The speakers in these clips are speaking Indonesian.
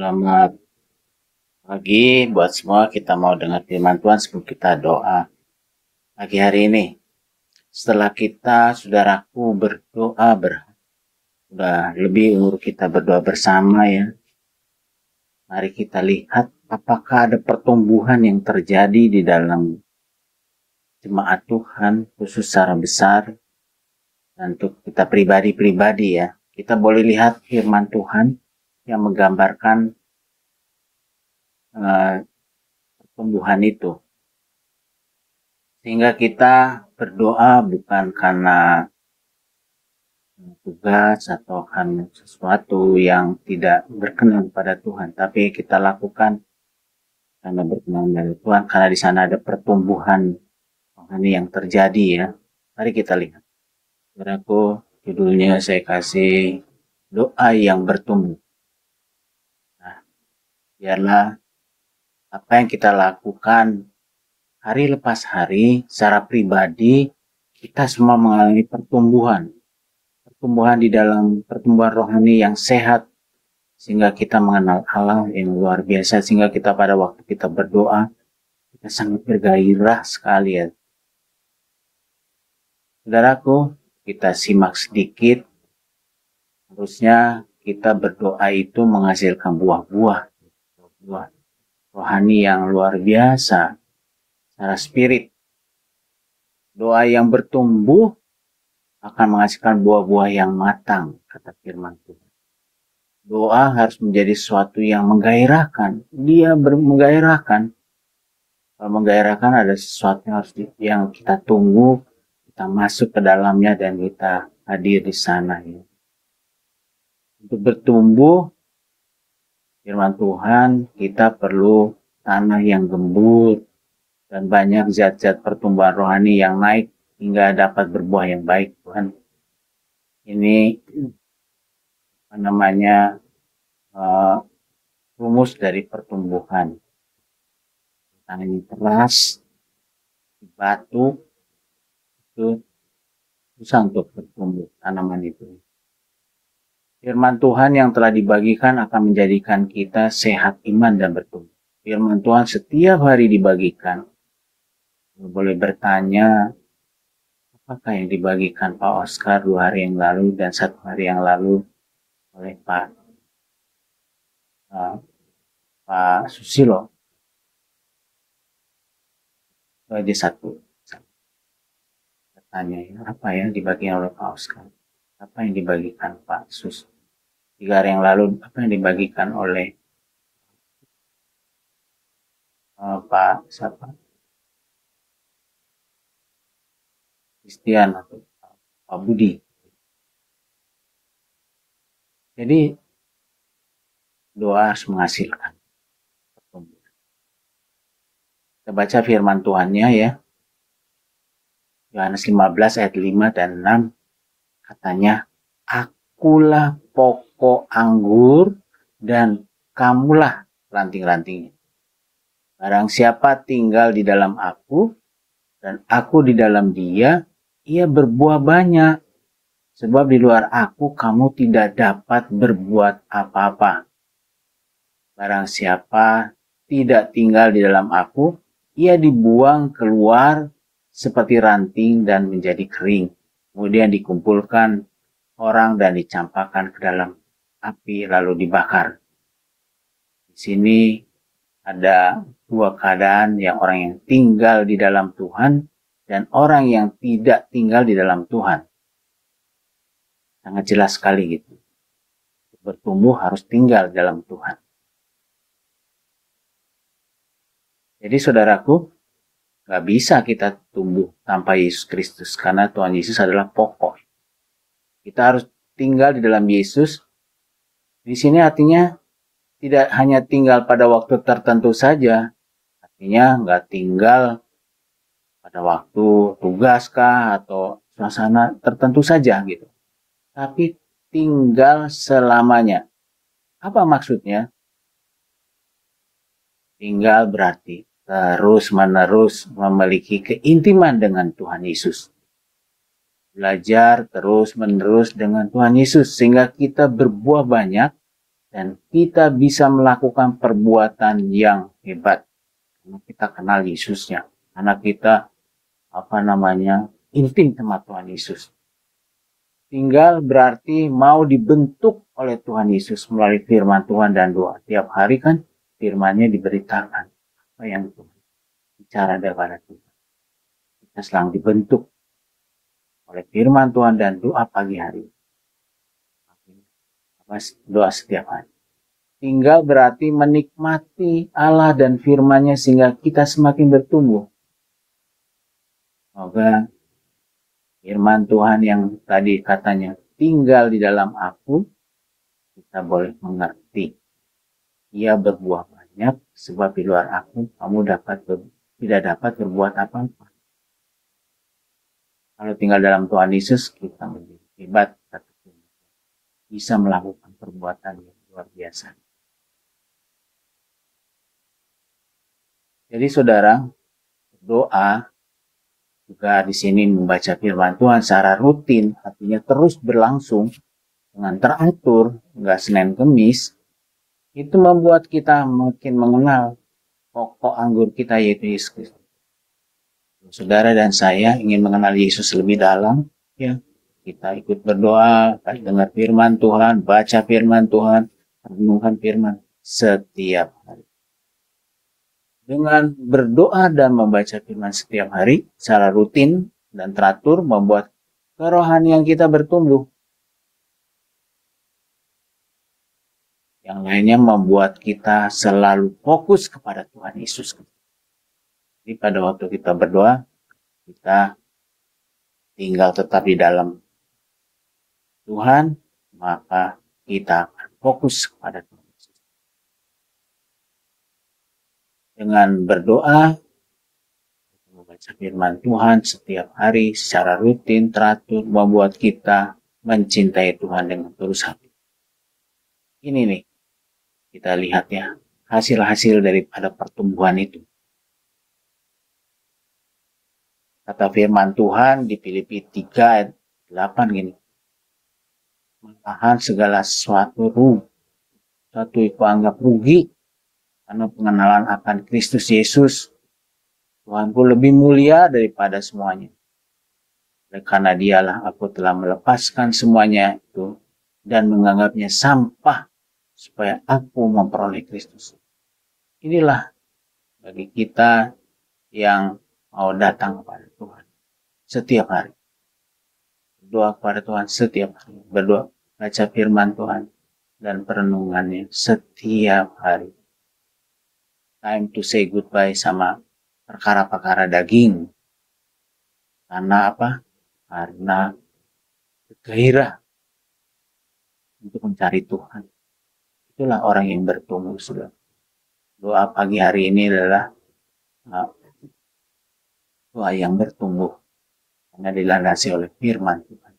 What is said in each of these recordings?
Selamat pagi buat semua. Kita mau dengar firman Tuhan sebelum kita doa pagi hari ini. Setelah kita, saudaraku, berdoa, sudah lebih umur kita berdoa bersama ya. Mari kita lihat apakah ada pertumbuhan yang terjadi di dalam jemaat Tuhan, khusus secara besar. Dan untuk kita pribadi-pribadi ya, kita boleh lihat firman Tuhan yang menggambarkan pertumbuhan itu. Sehingga kita berdoa bukan karena tugas atau karena sesuatu yang tidak berkenan pada Tuhan, tapi kita lakukan karena berkenan dari Tuhan, karena di sana ada pertumbuhan rohani yang terjadi ya. Mari kita lihat. Saudaraku, judulnya saya kasih doa yang bertumbuh. Nah, biarlah apa yang kita lakukan hari lepas hari secara pribadi, kita semua mengalami pertumbuhan di dalam pertumbuhan rohani yang sehat, sehingga kita mengenal Allah yang luar biasa, sehingga kita pada waktu kita berdoa, kita sangat bergairah sekali ya. Saudaraku, kita simak sedikit, harusnya kita berdoa itu menghasilkan buah-buah rohani yang luar biasa, secara spirit. Doa yang bertumbuh akan menghasilkan buah-buah yang matang, kata firman Tuhan. Doa harus menjadi sesuatu yang menggairahkan. Dia menggairahkan. Kalau menggairahkan ada sesuatu yang kita tunggu, kita masuk ke dalamnya dan kita hadir di sana. Ya. Untuk bertumbuh, firman Tuhan, kita perlu tanah yang gembur dan banyak zat-zat pertumbuhan rohani yang naik hingga dapat berbuah yang baik. Tuhan, ini rumus dari pertumbuhan. Tanah yang keras, batu, itu susah untuk bertumbuh tanaman itu. Firman Tuhan yang telah dibagikan akan menjadikan kita sehat iman dan bertumbuh. Firman Tuhan setiap hari dibagikan. Boleh bertanya, apakah yang dibagikan Pak Oscar 2 hari yang lalu dan 1 hari yang lalu oleh Pak Susilo? Itu aja satu. Bertanya, apa yang dibagikan oleh Pak Oscar? Apa yang dibagikan Pak Sus? 3 hari yang lalu, apa yang dibagikan oleh Pak siapa? Christian atau Pak Budi. Jadi doa harus menghasilkan pertumbuhan. Kita baca firman Tuhannya ya. Yohanes 15 ayat 5 dan 6 katanya, akulah pokok anggur dan kamulah ranting-rantingnya. Barang siapa tinggal di dalam aku dan aku di dalam dia, ia berbuah banyak. Sebab di luar aku kamu tidak dapat berbuat apa-apa. Barang siapa tidak tinggal di dalam aku, ia dibuang keluar seperti ranting dan menjadi kering. Kemudian dikumpulkan orang dan dicampakkan ke dalam api lalu dibakar. Di sini ada dua keadaan, yang orang yang tinggal di dalam Tuhan dan orang yang tidak tinggal di dalam Tuhan. Sangat jelas sekali gitu. Bertumbuh harus tinggal dalam Tuhan. Jadi saudaraku, gak bisa kita tumbuh tanpa Yesus Kristus, karena Tuhan Yesus adalah pokok. Kita harus tinggal di dalam Yesus. Di sini artinya tidak hanya tinggal pada waktu tertentu saja, artinya gak tinggal pada waktu tugas kah atau suasana tertentu saja gitu. Tapi tinggal selamanya. Apa maksudnya? Tinggal berarti terus-menerus memiliki keintiman dengan Tuhan Yesus. Belajar terus-menerus dengan Tuhan Yesus sehingga kita berbuah banyak dan kita bisa melakukan perbuatan yang hebat karena kita kenal Yesusnya, karena kita intim sama Tuhan Yesus. Tinggal berarti mau dibentuk oleh Tuhan Yesus melalui firman Tuhan dan doa. Tiap hari kan firman-Nya diberitakan apa yang Tuhan bicara daripada kita. Kita sedang dibentuk oleh firman Tuhan dan doa pagi hari. Doa setiap hari. Tinggal berarti menikmati Allah dan firman-Nya sehingga kita semakin bertumbuh. Semoga firman Tuhan yang tadi katanya tinggal di dalam aku, kita boleh mengerti. Ia berbuah banyak, sebab di luar aku kamu tidak dapat berbuat apa-apa. Kalau tinggal dalam Tuhan Yesus, kita menjadi hebat, bisa melakukan perbuatan yang luar biasa. Jadi saudara, doa juga di sini membaca firman Tuhan secara rutin, artinya terus berlangsung dengan teratur, enggak Senin Kemis, itu membuat kita makin mengenal pokok anggur kita, yaitu Yesus Kristus. Saudara dan saya ingin mengenal Yesus lebih dalam, ya, kita ikut berdoa, dengar firman Tuhan, baca firman Tuhan, renungkan firman setiap hari. Dengan berdoa dan membaca firman setiap hari secara rutin dan teratur membuat kerohanian kita bertumbuh. Yang lainnya membuat kita selalu fokus kepada Tuhan Yesus. Jadi pada waktu kita berdoa, kita tinggal tetap di dalam Tuhan, maka kita akan fokus kepada Tuhan Yesus. Dengan berdoa, membaca firman Tuhan setiap hari secara rutin, teratur, membuat kita mencintai Tuhan dengan tulus hati. Ini nih, kita lihat ya, hasil-hasil daripada pertumbuhan itu. Kata firman Tuhan di Filipi 3 ayat 8 gini. Malahan segala sesuatu itu anggap rugi karena pengenalan akan Kristus Yesus, Tuhanku, lebih mulia daripada semuanya. Oleh karena dialah aku telah melepaskan semuanya itu dan menganggapnya sampah supaya aku memperoleh Kristus. Inilah bagi kita yang mau datang kepada Tuhan setiap hari. Berdoa kepada Tuhan setiap hari. Berdoa, baca firman Tuhan dan perenungannya setiap hari. Time to say goodbye sama perkara-perkara daging. Karena apa? Karena gairah untuk mencari Tuhan. Itulah orang yang bertumbuh, sudah. Doa pagi hari ini adalah doa yang bertumbuh karena dilandasi oleh firman Tuhan.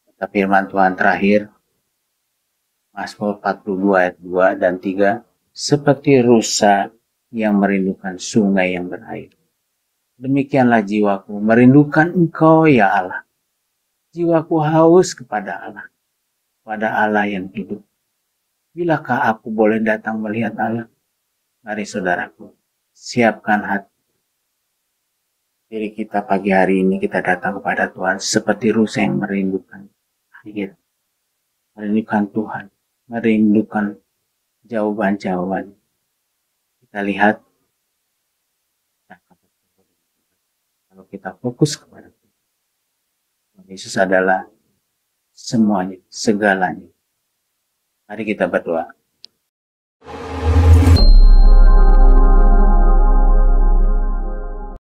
Kata firman Tuhan terakhir, Mazmur 42 ayat 2 dan 3, seperti rusa yang merindukan sungai yang berair. Demikianlah jiwaku merindukan Engkau, ya Allah. Jiwaku haus kepada Allah yang hidup. Bilakah aku boleh datang melihat Allah? Mari saudaraku, siapkan hati diri kita pagi hari ini, kita datang kepada Tuhan seperti rusa yang merindukan air, merindukan Tuhan, merindukan jawaban-jawaban. Kita lihat, kalau kita fokus kepada Tuhan, Yesus adalah semuanya, segalanya. Mari kita berdoa.